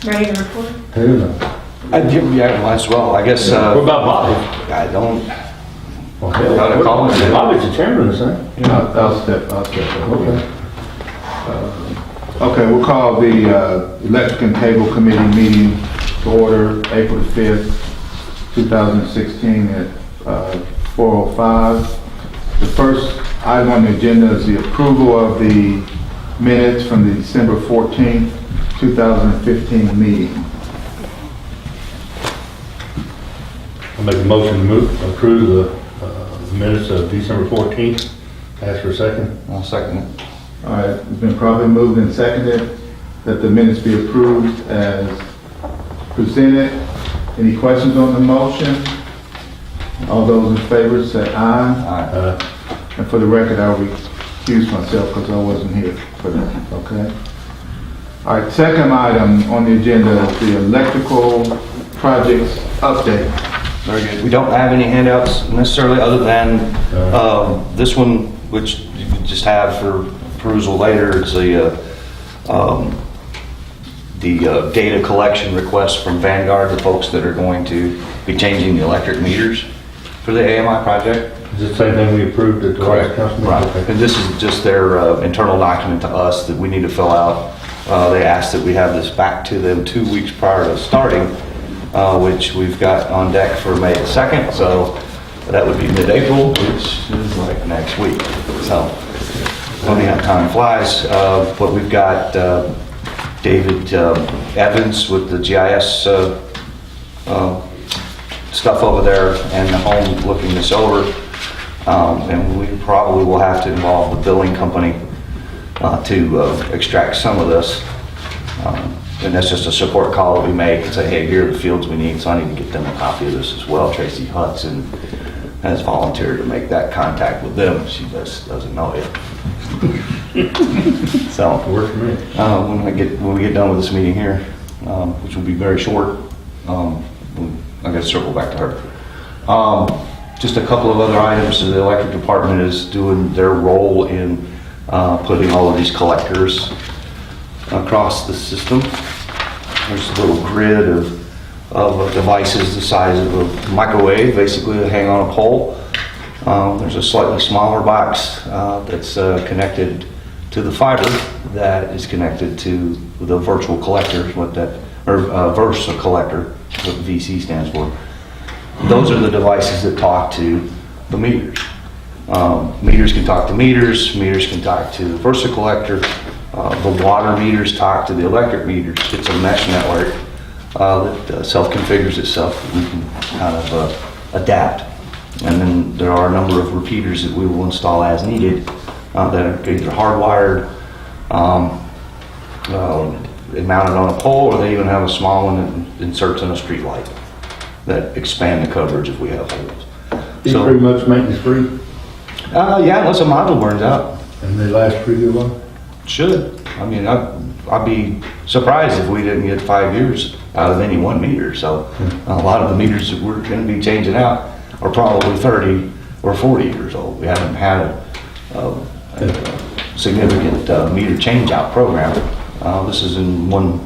Ready to report? Who knows? Yeah, might as well, I guess, What about Bobby? I don't, Well, Gotta call him. Bobby's the chairman, isn't he? I'll step in. Okay. Okay, we'll call the Electric and Cable Committee meeting to order April the 5th, 2016 at 4:05. The first item on the agenda is the approval of the minutes from the December 14th, 2015 meeting. I'll make a motion to approve the minutes of December 14th. Ask for a second. I'll second it. All right, it's been probably moved and seconded that the minutes be approved as presented. Any questions on the motion? All those in favor say aye. Aye. And for the record, I'll recuse myself because I wasn't here for that, okay? All right, second item on the agenda is the electrical projects update. Very good. We don't have any handouts necessarily, other than this one, which you can just have for perusal later. It's the data collection request from Vanguard, the folks that are going to be changing the electric meters for the AMI project. Is it the same thing we approved at the last council meeting? Right. Okay. And this is just their internal document to us that we need to fill out. They asked that we have this back to them 2 weeks prior to starting, which we've got on deck for May 2nd. So that would be mid-April, which is like next week. So funny how time flies. But we've got David Evans with the GIS stuff over there and the home looking this over. And we probably will have to involve the billing company to extract some of this. And that's just a support call that we make and say, hey, here are the fields we need. So I need to get them a copy of this as well. Tracy Hudson has volunteered to make that contact with them. She just doesn't know it. So Works for me. when we get done with this meeting here, which will be very short, I got to circle back to her. Just a couple of other items. The electric department is doing their role in putting all of these collectors across the system. There's a little grid of devices the size of a microwave, basically, that hang on a pole. There's a slightly smaller box that's connected to the fiber that is connected to the virtual collector, Versa collector, what VC stands for. Those are the devices that talk to the meters. Meters can talk to meters, meters can talk to the Versa collector, the water meters talk to the electric meters. It's a mesh network that self-configures itself. We can kind of adapt. And then there are a number of repeaters that we will install as needed that are either hardwired, mounted on a pole, or they even have a small one that inserts in a street light that expand the coverage if we have holes. It's pretty much maintenance free, Yeah, unless a module burns out. and they last pretty good long. Should. I mean, I'd be surprised if we didn't get 5 years out of any one meter. So a lot of the meters that we're going to be changing out are probably 30 or 40 years old. We haven't had a significant meter change out program. This is in one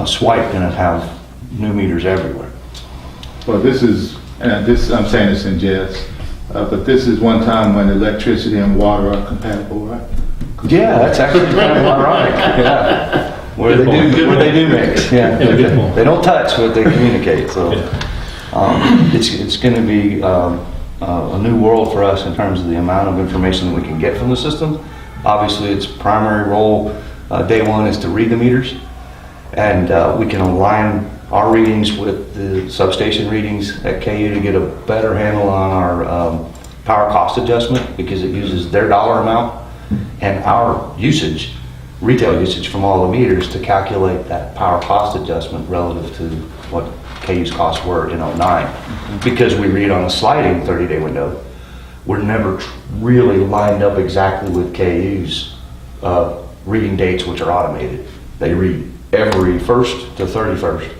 swipe going to have new meters everywhere. Well, this is, I'm saying this in jest, but this is one time when electricity and water are compatible, right? Yeah, that's actually kind of ironic. Yeah, where they do mix. Yeah, good point. they don't touch, but they communicate. So it's going to be a new world for us in terms of the amount of information that we can get from the system. Obviously, its primary role, day one, is to read the meters, and we can align our readings with the substation readings at KU to get a better handle on our power cost adjustment, because it uses their dollar amount and our usage, retail usage from all the meters, to calculate that power cost adjustment relative to what KU's costs were in '09. Because we read on a sliding 30-day window, we're never really lined up exactly with KU's reading dates, which are automated. They read every 1st to 31st,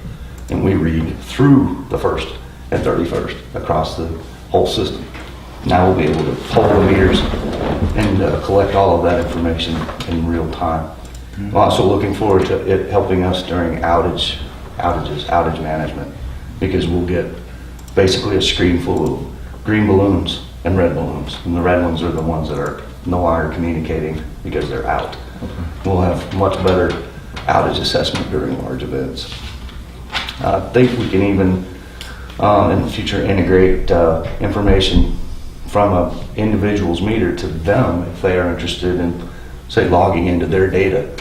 and we read through the 1st and 31st across the whole system. Now we'll be able to pull the meters and collect all of that information in real time. I'm also looking forward to it helping us during outage management, because we'll get basically a screen full of green balloons and red balloons. And the red ones are the ones that are no longer communicating because they're out. We'll have much better outage assessment during large events. I think we can even, in the future, integrate information from an individual's meter to them if they are interested in, say, logging into their data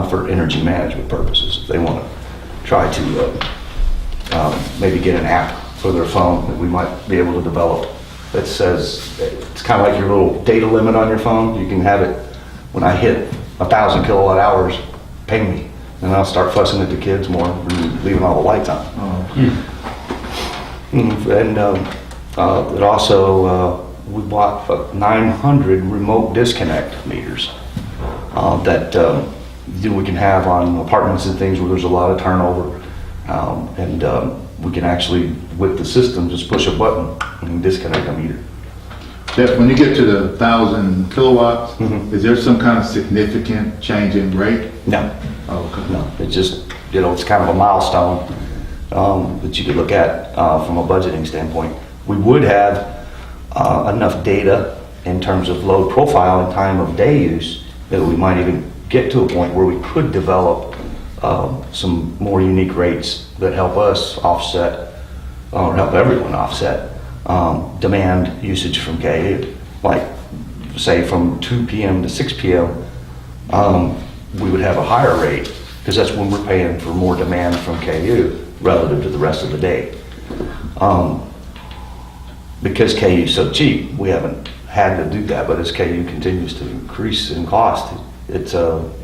for energy management purposes. If they want to try to maybe get an app for their phone that we might be able to develop that says, it's kind of like your little data limit on your phone. You can have it, when I hit 1,000 kilowatt hours, ping me. And I'll start fussing at the kids more, and leaving all the lights on. And it also, we bought 900 remote disconnect meters that we can have on apartments and things where there's a lot of turnover. We can actually, with the system, just push a button and disconnect a meter. Jeff, when you get to the 1,000 kilowatts, Mhm. is there some kind of significant change in rate? No, Oh, okay. no, it's just, it's kind of a milestone that you could look at from a budgeting standpoint. We would have enough data in terms of load profile and time of day use that we might even get to a point where we could develop some more unique rates that help us offset, or help everyone offset, demand usage from KU. Like, say, from 2 p.m. to 6 p.m., we would have a higher rate, because that's when we're paying for more demand from KU relative to the rest of the day. Because KU is so cheap, we haven't had to do that, but as KU continues to increase in cost, it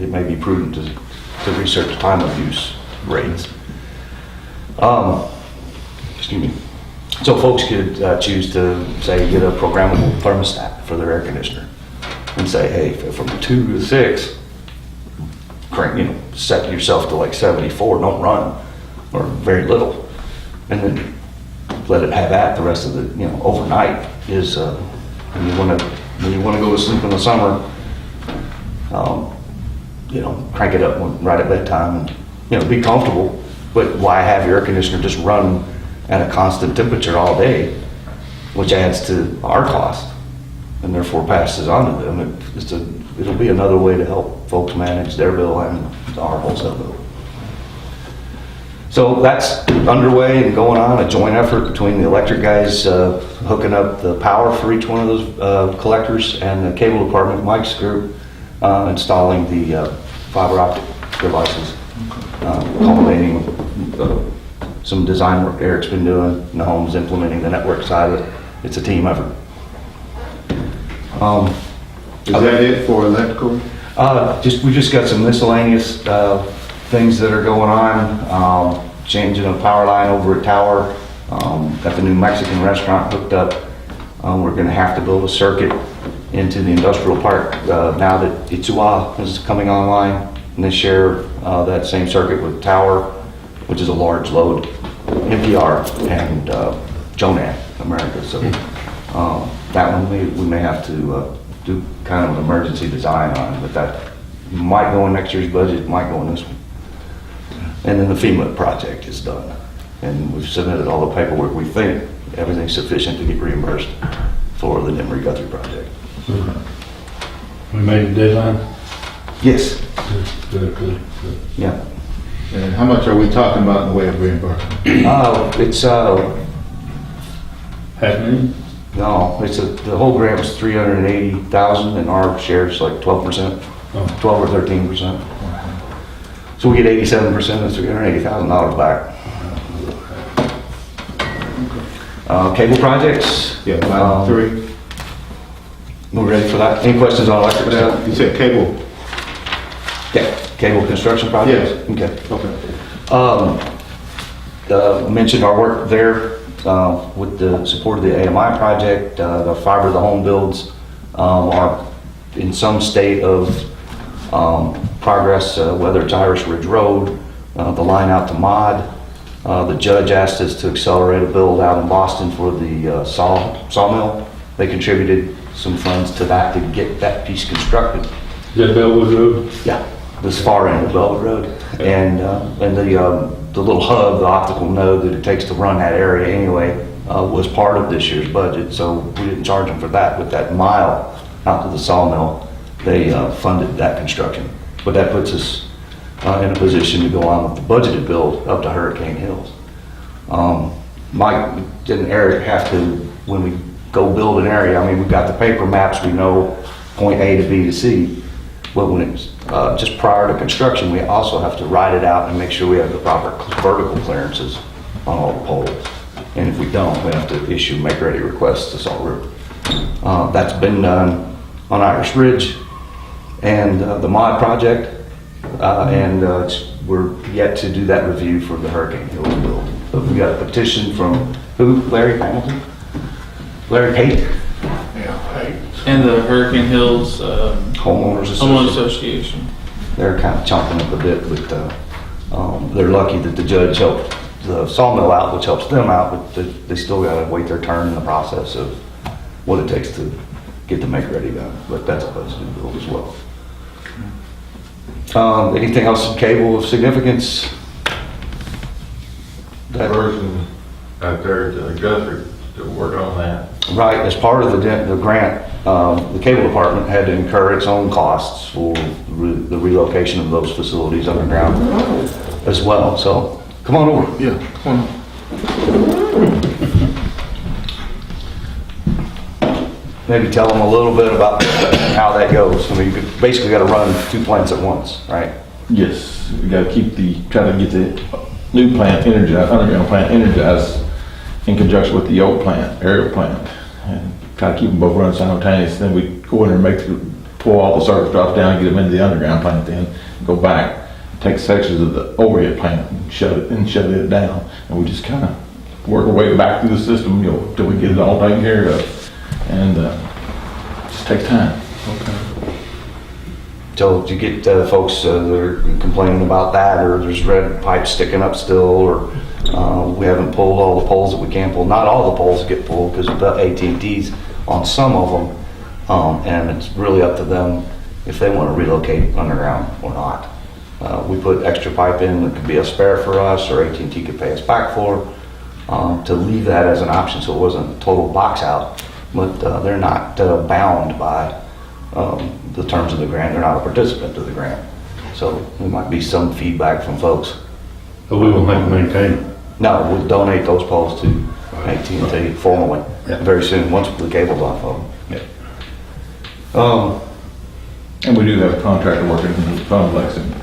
may be prudent to research time of use rates. Excuse me. So folks could choose to, say, get a programmable thermostat for their air conditioner and say, hey, from 2 to 6, crank, set yourself to like 74, don't run, or very little, and then let it have that the rest of the, overnight is, when you want to go to sleep in the summer, crank it up right at bedtime and, be comfortable, but why have your air conditioner just run at a constant temperature all day, which adds to our cost and therefore passes on to them. It'll be another way to help folks manage their bill and our wholesale bill. So that's underway and going on, a joint effort between the electric guys hooking up the power for each one of those collectors, and the cable department, Mike's group, installing the fiber optic devices, culminating some design work Eric's been doing, Nahom's implementing the network side of it. It's a team effort. Is that it for electrical? We just got some miscellaneous things that are going on. Changing a power line over at Tower. Got the new Mexican restaurant hooked up. We're going to have to build a circuit into the industrial park now that Itsua is coming online, and they share that same circuit with Tower, which is a large load, NPR and Jonan America. So that one we may have to do kind of an emergency design on, but that might go in next year's budget, might go in this one. And then the FEMA project is done, and we've submitted all the paperwork. We think everything's sufficient to get reimbursed for the Demery Guthrie project. We made the deadline? Yes. Good. Yeah. And how much are we talking about in the way of reimbursement? It's $500,000? no, the whole grant was $380,000, and our share is like 12%, Oh. 12 or 13%. So we get 87% of $380,000 back. Cable projects. Yeah, about 3. We're ready for that. Any questions on electric stuff? You said cable? Yeah, cable construction projects? Yes. Okay. Okay. Mentioned our work there with the support of the AMI project. The fiber to the home builds are in some state of progress, whether it's Irish Ridge Road, the line out to Mod. The judge asked us to accelerate a build out in Boston for the sawmill. They contributed some funds to that to get that piece constructed. Is that Bellwood Road? Yeah. this far end of Velvet Road. And the little hub, the optical node that it takes to run that area anyway, was part of this year's budget, so we didn't charge them for that. With that mile out to the sawmill, they funded that construction. But that puts us in a position to go on with the budgeted build up to Hurricane Hills. Mike and Eric have to, when we go build an area, I mean, we've got the paper maps, we know point A to B to C, but when it's just prior to construction, we also have to write it out and make sure we have the proper vertical clearances on all the poles. And if we don't, we have to issue make-ready requests to Salt River. That's been done on Irish Ridge and the mod project, and we're yet to do that review for the Hurricane Hills build. But we got a petition from who? Larry Hamilton? Larry Pate? And the Hurricane Hills Homeowners Homeowners Association. Association. They're kind of chomping up a bit, but they're lucky that the judge helped the sawmill out, which helps them out, but they still got to wait their turn in the process of what it takes to get the make-ready done. But that's a budgeted bill as well. Anything else in cable of significance? Person out there to Guthrie to work on that. Right, as part of the grant, the cable department had to incur its own costs for the relocation of those facilities underground as well. So come on over. Yeah, come on. Maybe tell them a little bit about how that goes. I mean, you basically got to run two plants at once, right? Yes, we gotta try to get the new plant energized, underground plant energized in conjunction with the old plant, aerial plant, and try to keep them both running simultaneously. Then we go in there and pull all the surface drops down, get them into the underground plant, then go back, take sections of the overhead plant and shut it down. And we just kind of work our way back through the system, till we get it all taken care of. And just takes time. So to get folks that are complaining about that, or there's red pipes sticking up still, or we haven't pulled all the poles that we can pull. Not all the poles get pulled because of the AT&Ts on some of them, and it's really up to them if they want to relocate underground or not. We put extra pipe in that could be a spare for us, or AT&T could pay us back for, to leave that as an option so it wasn't a total box out. But they're not bound by the terms of the grant. They're not a participant of the grant. So there might be some feedback from folks. But we will maintain it. No, we'll donate those poles to AT&T formally very soon, once the cable's off of them. And we do have a contractor working in the phone, Lexington.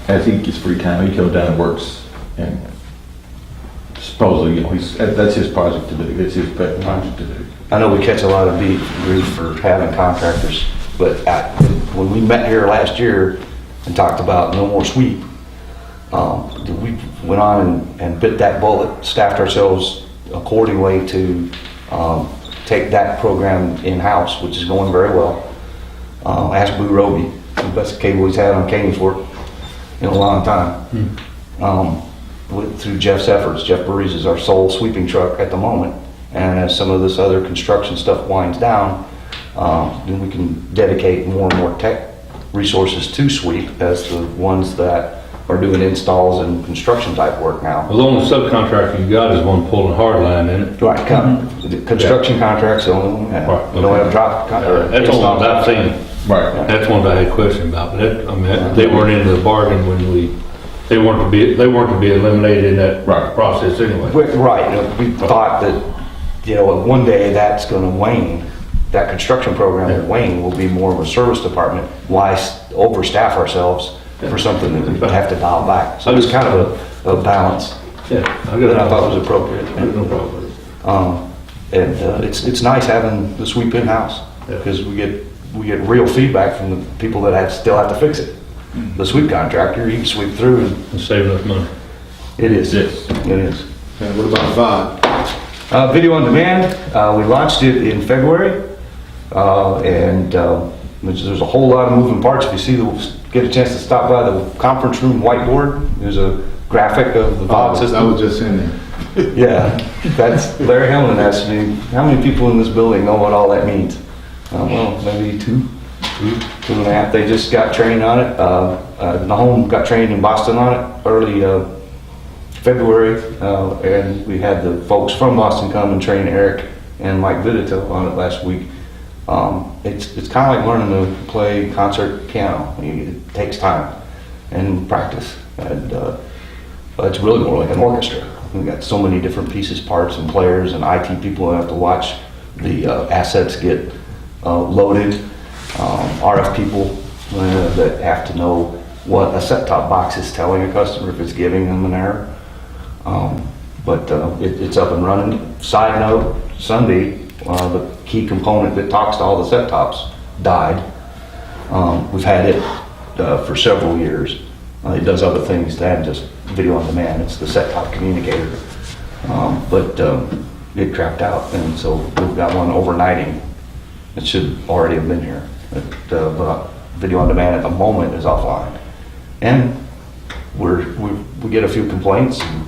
As he gets free time, he comes down and works, and supposedly, that's his project to do. It's his pet project to do. I know we catch a lot of grief for having contractors, but when we met here last year and talked about no more sweep, we went on and bit that bullet, staffed ourselves accordingly to take that program in-house, which is going very well. Ask Blue Roby, the best cable he's had on Canesford in a long time. Through Jeff's efforts, Jeff Burries is our sole sweeping truck at the moment. And as some of this other construction stuff winds down, then we can dedicate more and more tech resources to sweep as the ones that are doing installs and construction type work now. The only subcontractor you got is one pulling hard line in it. Right, the construction contracts, the only one we have. Right, We don't have drop. That's the one I've seen. Right. That's one that I had a question about, but that, I mean, they weren't in the bargain when they weren't to be eliminated in that Right. process anyway. Right, we thought that, one day that's gonna wane. That construction program will wane, will be more of a service department. Why overstaff ourselves for something that we have to dial back? So it's kind of a balance Yeah. that I thought was appropriate. No problem with it. And it's nice having the sweep in-house, Yeah. because we get real feedback from the people that still have to fix it. The sweep contractor, he can sweep through, and And saving us money. it is. Yes. It is. And what about VOD? Video on demand, we launched it in February, and there's a whole lot of moving parts. If you get a chance to stop by the conference room whiteboard, there's a graphic of the VOD I system. was just in there. Yeah, that's, Larry Hamlin asked me, how many people in this building know what all that means? Well, maybe two. 2.5. They just got trained on it. Nahome got trained in Boston on it early February, and we had the folks from Boston come and train Eric and Mike Vidito on it last week. It's kind of like learning to play concert piano. I mean, it takes time and practice, and it's really more like an orchestra. We've got so many different pieces, parts, and players, and IT people have to watch the assets get loaded. RF people that have to know what a set-top box is telling a customer if it's giving them an error. But it's up and running. Side note, Sunday, the key component that talks to all the set-tops died. We've had it for several years. It does other things than just video on demand. It's the set-top communicator. But it crapped out, and so we've got one overnighting. It should already have been here. But video on demand at the moment is offline. And we get a few complaints, and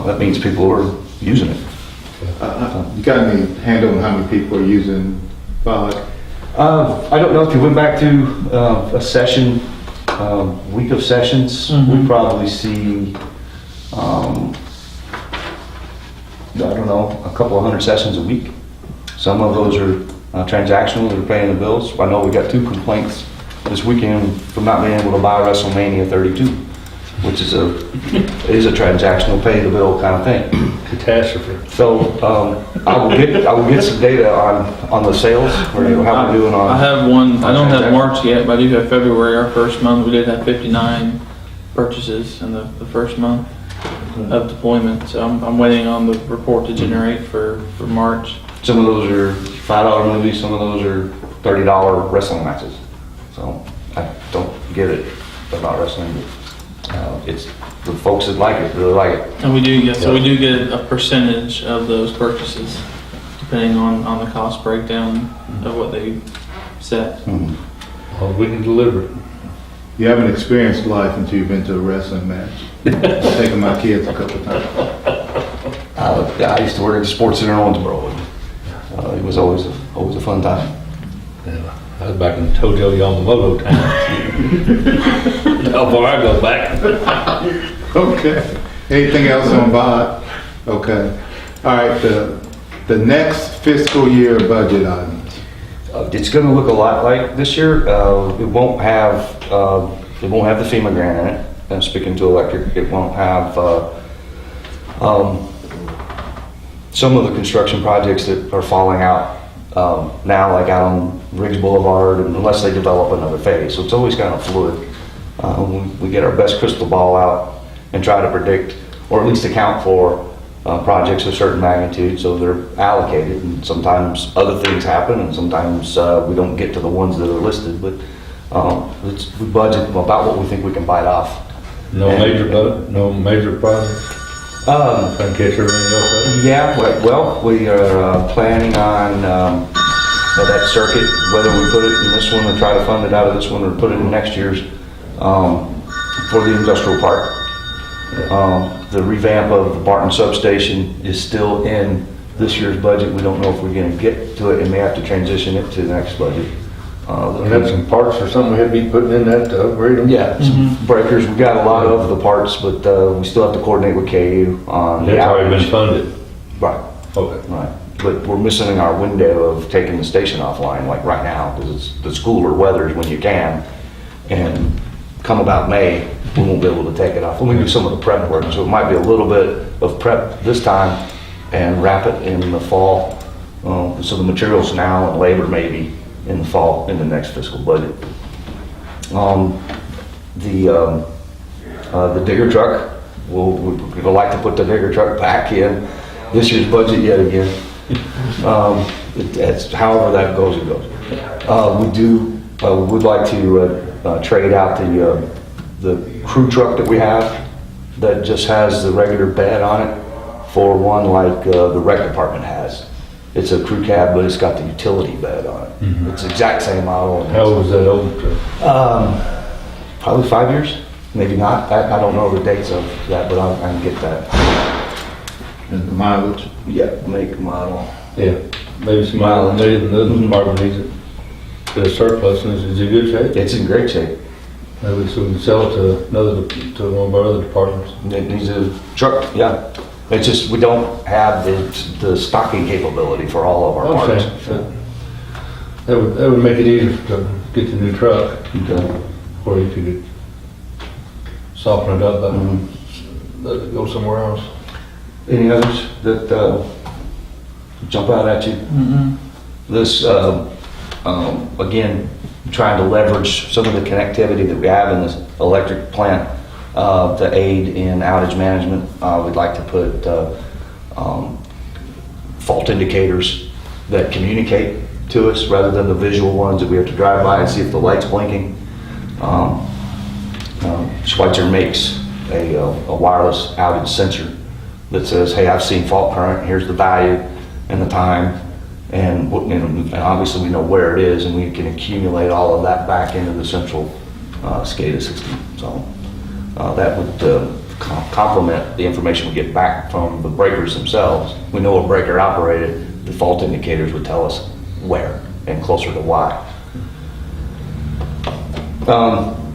that means people are using it. You got any handle on how many people are using VOD? I don't know if you went back to a session, week of sessions, we probably see, I don't know, a couple of hundred sessions a week. Some of those are transactional, they're paying the bills. I know we got 2 complaints this weekend from not being able to buy WrestleMania 32, which is a transactional, pay the bill kind of thing. Catastrophe. So I will get some data on the sales, or how we're doing on. I have one, I don't have March yet, but I do have February, our first month. We did have 59 purchases in the first month of deployment. So I'm waiting on the report to generate for March. Some of those are $5 movies, some of those are $30 wrestling matches. So I don't get it about wrestling. It's the folks that like it really like it. And we do get, so we do get a percentage of those purchases, depending on the cost breakdown of what they set. Well, we can deliver it. You haven't experienced life until you've been to a wrestling match. I've taken my kids a couple of times. I used to work at the Sports Center in Owensboro. It was always a fun time. Yeah, I was back in Tojo Yamamoto time. How far I go back. Okay. Anything else on VOD? Okay. All right, the next fiscal year budget items. It's going to look a lot like this year. It won't have the FEMA grant in it. I'm speaking to electric. It won't have some of the construction projects that are falling out now, like out on Riggs Boulevard, unless they develop another phase. So it's always kind of fluid. We get our best crystal ball out and try to predict, or at least account for, projects of certain magnitude, so they're allocated. And sometimes other things happen, and sometimes we don't get to the ones that are listed. But we budget about what we think we can bite off. No major projects. Trying to catch everything else up. Yeah, well, we are planning on that circuit, whether we put it in this one or try to fund it out of this one or put it in next year's, for the industrial park. The revamp of the Barton substation is still in this year's budget. We don't know if we're going to get to it and may have to transition it to the next budget. We have some parts or something we have to be putting in that to upgrade them. Yeah, some breakers. We've got a lot of the parts, but we still have to coordinate with KU on the That's already outage. been funded. Right. Okay. Right, but we're missing our window of taking the station offline, like right now, because it's the cooler weather is when you can. And come about May, we won't be able to take it off. We do some of the prep work, so it might be a little bit of prep this time and wrap it in the fall. So the materials now and labor maybe in the fall, in the next fiscal budget. The digger truck, we'd like to put the digger truck back in this year's budget yet again. It's however that goes, it goes. We'd like to trade out the crew truck that we have that just has the regular bed on it for one like the rec department has. It's a crew cab, but it's got the utility bed on it. It's the exact same model. How old was that old truck? Probably 5 years, maybe not. I don't know the dates of that, but I can get that. And the mileage. Yeah, make, model. Yeah, maybe some mileage needed and the other department needs it. The surplus, and is it good shape? It's in great shape. Maybe so we can sell it to one of our other departments. It needs a truck, yeah. It's just, we don't have the stocking capability for all of our parts. Okay. That would make it easier to get the new truck, Okay. or you could soften it up, but Mhm. let it go somewhere else. Any others that jump out at you? This, again, trying to leverage some of the connectivity that we have in this electric plant to aid in outage management. We'd like to put fault indicators that communicate to us rather than the visual ones that we have to drive by and see if the light's blinking. Schweitzer makes a wireless outage sensor that says, hey, I've seen fault current, here's the value and the time, and obviously we know where it is, and we can accumulate all of that back into the central SCADA system. So that would complement the information we get back from the breakers themselves. We know a breaker operated, the fault indicators would tell us where and closer to why.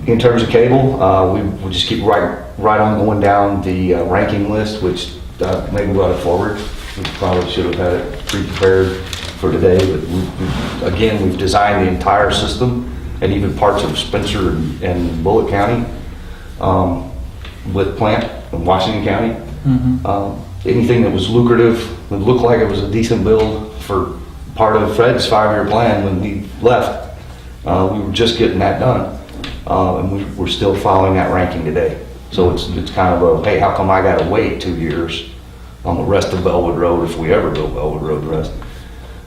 In terms of cable, we just keep right on going down the ranking list, which maybe we ought to forward. We probably should have had it pre-prepared for today, but we've designed the entire system and even parts of Spencer and Bullitt County with plant in Washington County. Anything that was lucrative, that looked like it was a decent build for part of Fred's 5-year plan when we left, we were just getting that done. And we're still following that ranking today. So it's kind of a, hey, how come I gotta wait 2 years on the rest of Bellwood Road if we ever build Bellwood Road the rest?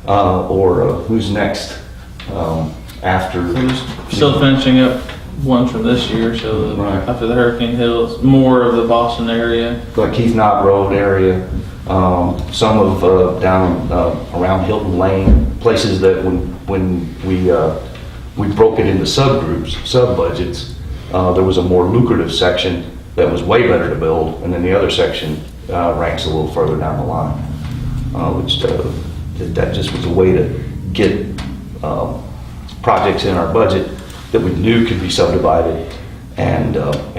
Or who's next after? We're just still finishing up ones from this year, so Right. after the Hurricane Hills, more of the Boston area. Like Keith Knott Road area, some of down around Hilton Lane, places that when we broke it into subgroups, sub-budgets, there was a more lucrative section that was way better to build, and then the other section ranks a little further down the line, which that just was a way to get projects in our budget that we knew could be subdivided and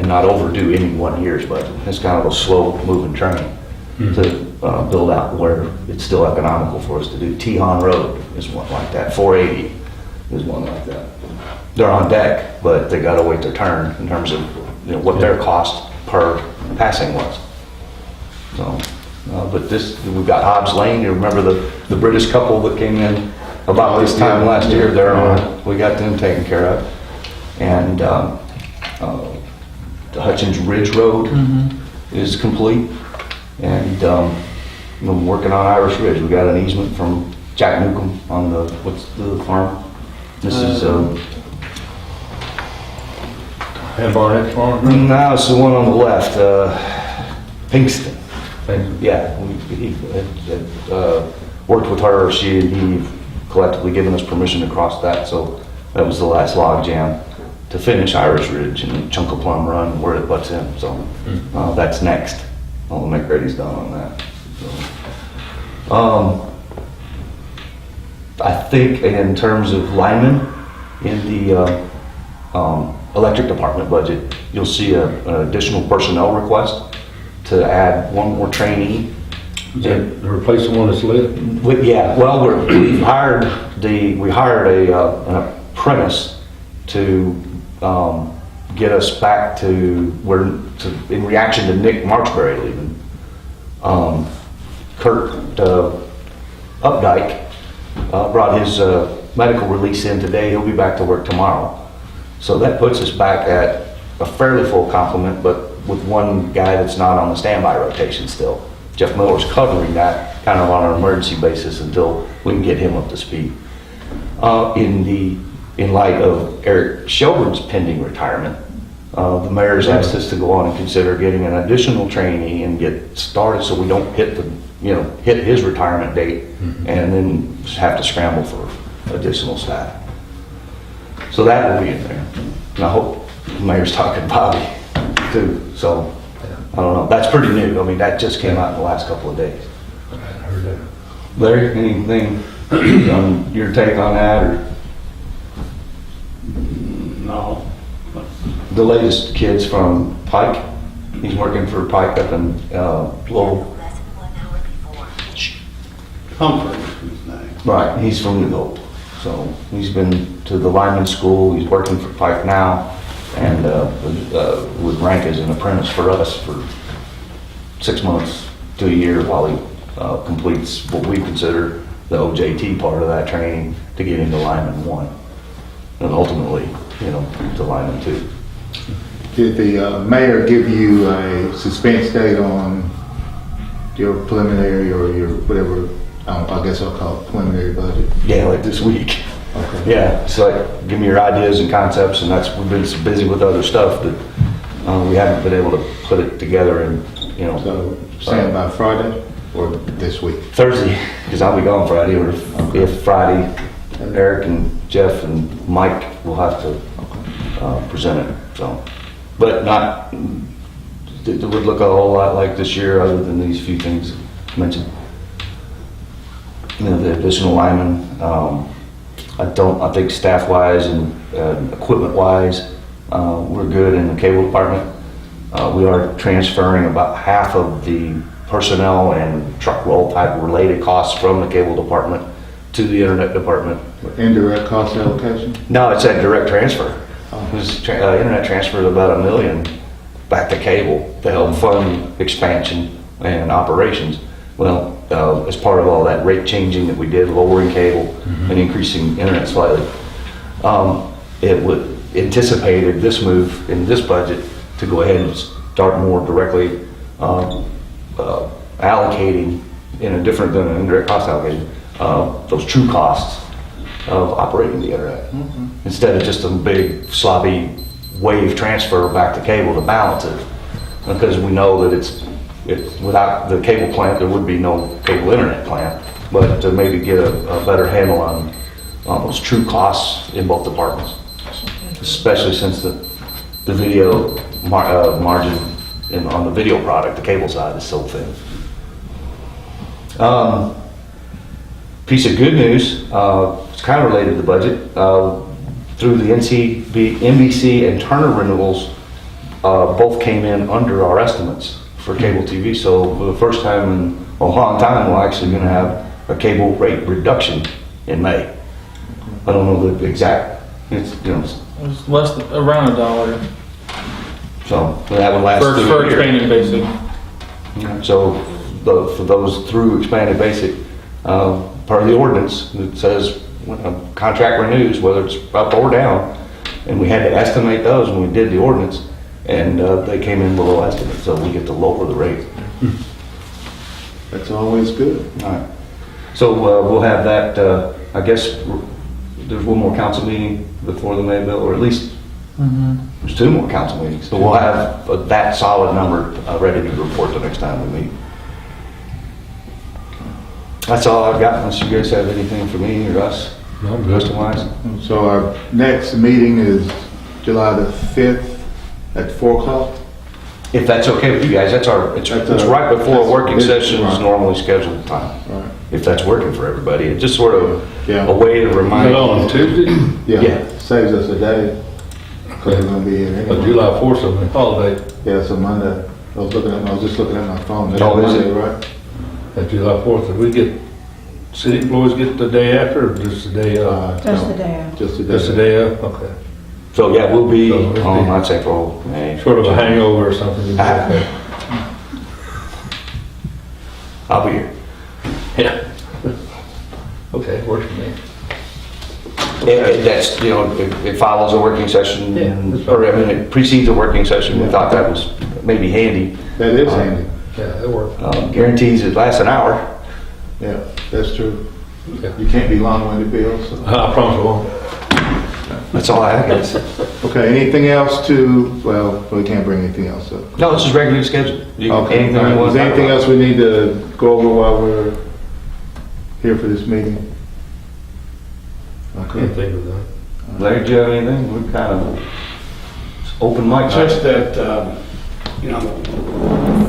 not overdo any one year's budget. It's kind of a slow moving train to build out where it's still economical for us to do. Tejon Road is one like that. 480 is one like that. They're on deck, but they gotta wait their turn in terms of what their cost per passing was. So, but we've got Hobbs Lane. You remember the British couple that came in about this time last year? They're on. We got them taken care of. And the Hutchins Ridge Road is complete. And I'm working on Irish Ridge. We got an easement from Jack Newcomb on what's the farm? This is, And Barnett's Farm? no, it's the one on the left, Pinkston. Thanks. Yeah, he had worked with her, she and he collectively given us permission to cross that, so that was the last log jam to finish Irish Ridge and Chunk of Plum Run where it butts in, so that's next. All the McReady's done on that. So, I think in terms of linemen in the electric department budget, you'll see an additional personnel request to add one more trainee. To replace the one that's lit? Yeah, well, we hired an apprentice to get us back to in reaction to Nick Marchberry leaving. Kurt Updike brought his medical release in today. He'll be back to work tomorrow. So that puts us back at a fairly full complement, but with one guy that's not on the standby rotation still. Jeff Miller's covering that kind of on an emergency basis until we can get him up to speed. In light of Eric Shelburne's pending retirement, the mayor's asked us to go on and consider getting an additional trainee and get started so we don't hit his retirement date and then have to scramble for additional staff. So that will be in there. And I hope the mayor's talking to Bobby too, so I don't know. That's pretty new. I mean, that just came out in the last couple of days. I heard that. Larry, anything on your take on that or? the latest kid's from Pike. He's working for Pike up in Lowell. Humphrey is his name. Right, he's from New Hope. So he's been to the lineman school, he's working for Pike now, and would rank as an apprentice for us for 6 months to a year while he completes what we consider the OJT part of that training to get into lineman 1. And ultimately, to lineman 2. Did the mayor give you a suspense date on your preliminary or your whatever, I guess I'll call it preliminary budget? Yeah, like this week. Okay. Yeah, it's like, give me your ideas and concepts, and we've been so busy with other stuff that we haven't been able to put it together and, So, saying by Friday or this week? Thursday, because I'll be gone Friday, or if Friday, Eric and Jeff and Mike will have to present it, so. But it would look a whole lot like this year, other than these few things mentioned. The additional linemen, I think staff-wise and equipment-wise, we're good in the cable department. We are transferring about half of the personnel and truck roll type related costs from the cable department to the internet department. Indirect cost allocation? No, it's that direct transfer. Internet transfer is about $1 million back to cable to help fund expansion and operations. Well, as part of all that rate changing that we did, lowering cable and increasing internet slightly, it would anticipated this move in this budget to go ahead and start more directly allocating in a different than an indirect cost allocation, those true costs of operating the internet. Instead of just a big sloppy wave transfer back to cable to balance it. Because we know that it's without the cable plant, there would be no cable internet plant. But to maybe get a better handle on those true costs in both departments. Especially since the video margin on the video product, the cable side, is so thin. Piece of good news, it's kind of related to the budget. Through the NBC and Turner renewals, both came in under our estimates for cable TV. So for the first time in a long time, we're actually going to have a cable rate reduction in May. I don't know the exact, it's, It's less than, around $1. so that would last For through the year. expanded basic. So for those through expanded basic, part of the ordinance, it says when a contract renews, whether it's up or down, and we had to estimate those when we did the ordinance, and they came in below estimate, so we get to lower the rate. That's always good. All right. So we'll have that, I guess, there's one more council meeting before the May bill, or at least there's 2 more council meetings. So we'll have that solid number ready to report the next time we meet. That's all I've got, unless you guys have anything for me or us, No, I'm good. custom-wise. So our next meeting is July the 5th at 4 o'clock? If that's okay with you guys, it's right before a working session is normally scheduled time. Right. If that's working for everybody, it's just sort of Yeah. a way to remind. On Tuesday, Yeah, saves us a day, because we're gonna be here anyway. July 4th, is a holiday. Yeah, so Monday, I was just looking at my phone. That's Oh, is Monday, it? right? At July 4th, if we get, city employees get the day after, or just the day of? Just no, the day after. Just the day. Just the day of, okay. So yeah, we'll be So it'll be- on, I'd say for May. Sort of a hangover or something. Okay. I'll be here. Yeah. Okay, works for me. That's, it follows a working session, Yeah, that's or I mean, it precedes a working session. We thought that was maybe handy. That is handy. Yeah, it works. Guarantees it lasts an hour. Yeah, that's true. Yeah. You can't be long-winded, Bill, so. I promise I won't. That's all I have, guys. Okay, anything else well, we can't bring anything else up. No, this is regularly scheduled. Okay, Anything you want is to there talk anything about? else we need to go over while we're here for this meeting? Can't Okay. think of that. Larry, do you have anything? We're kind of open mic. Just that,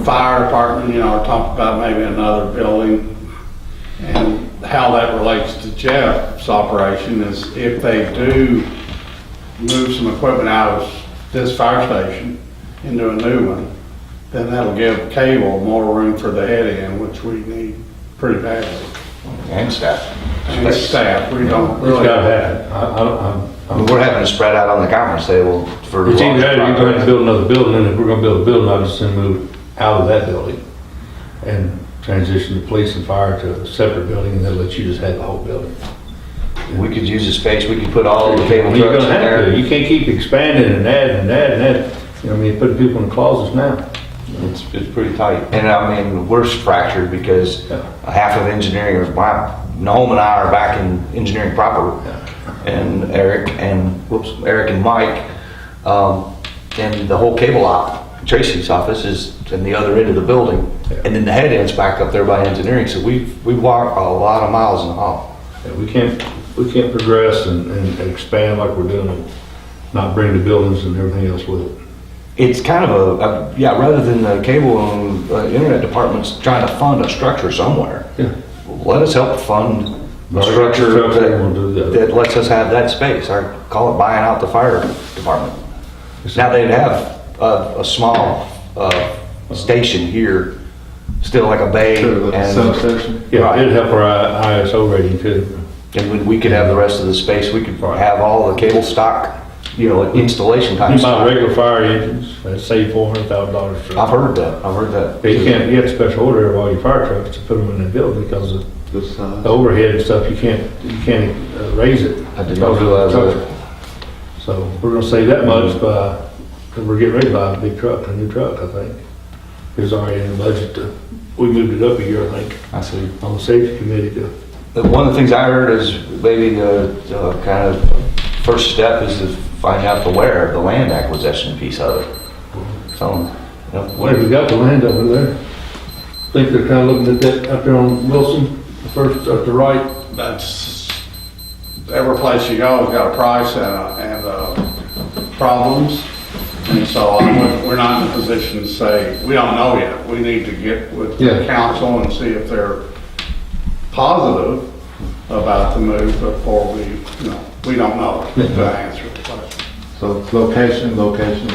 fire department, talked about maybe another building, and how that relates to Jeff's operation is if they do move some equipment out of this fire station into a new one, then that'll give cable more room for the head end, which we need pretty badly. And staff. And staff, we don't It's really. gotta happen. I mean, we're having to spread out on the conference table for. It's either that or you're gonna have to build another building, and if we're gonna build a building, I'll just then move out of that building and transition the police and fire to a separate building, and then let you just have the whole building. We could use the space, we could put all the cable You're trucks gonna in have to, there. you can't keep expanding and adding and adding and adding. You know, what I mean, putting people in closets now. It's pretty tight. And I mean, we're fractured because Yeah. half of engineering, Nahom and I are back in engineering proper. And Eric and Mike, and the whole cable op, Tracy's office is in the other end of the building. And then the head end's back up there by engineering, so we walk a lot of miles in the hall. Yeah, we can't progress and expand like we're doing and not bring the buildings and everything else with it. It's kind of yeah, rather than the cable and internet departments trying to fund a structure somewhere, Yeah. let us help fund a Right, structure structure, we'll do that. that lets us have that space. I call it buying out the fire department. Now they'd have a small station here, still like a bay, Sure, like a and substation. Yeah, Right. it'd help our ISO rating too. when we could have the rest of the space. We could have all the cable stock, installation type You buy stock. regular fire engines, that save $400,000. I've heard that. You can't get special order of all your fire trucks to put them in the building because of Good size. the overhead and stuff, you can't raise it. I did not realize that. So we're gonna save that much by, cause we're getting ready to buy a big truck, a new truck, I think. It was already in the budget we moved it up a year, I think, I see. on the safety committee to. One of the things I heard is maybe the kind of first step is to find out the land acquisition piece of it. So, Where we got the land over there? Think they're kinda looking at that up there on Wilson, the first up the right. That's, every place you go has got a price and problems. And so we're not in a position to say, we don't know yet. We need to get with the Yeah. council and see if they're positive about the move before we don't know to answer the question. So location.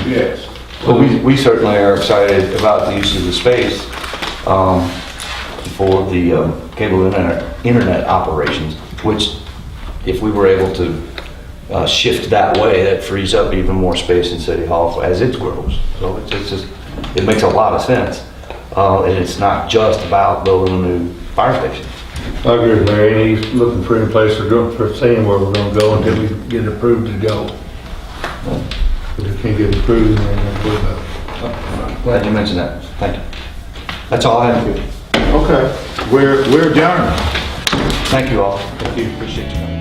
Yes. Well, we certainly are excited about the use of the space for the cable internet operations, which if we were able to shift that way, that frees up even more space in City Hall as it grows. So it makes a lot of sense. And it's not just about building a new fire station. I agree with Larry, and he's looking for any place for saying where we're gonna go until we get it approved to go. If we can't get it approved, then we'll worry about it. Glad you mentioned that. Thank you. That's all I have. Okay, we're adjourned. Thank you all. Thank you. Appreciate you.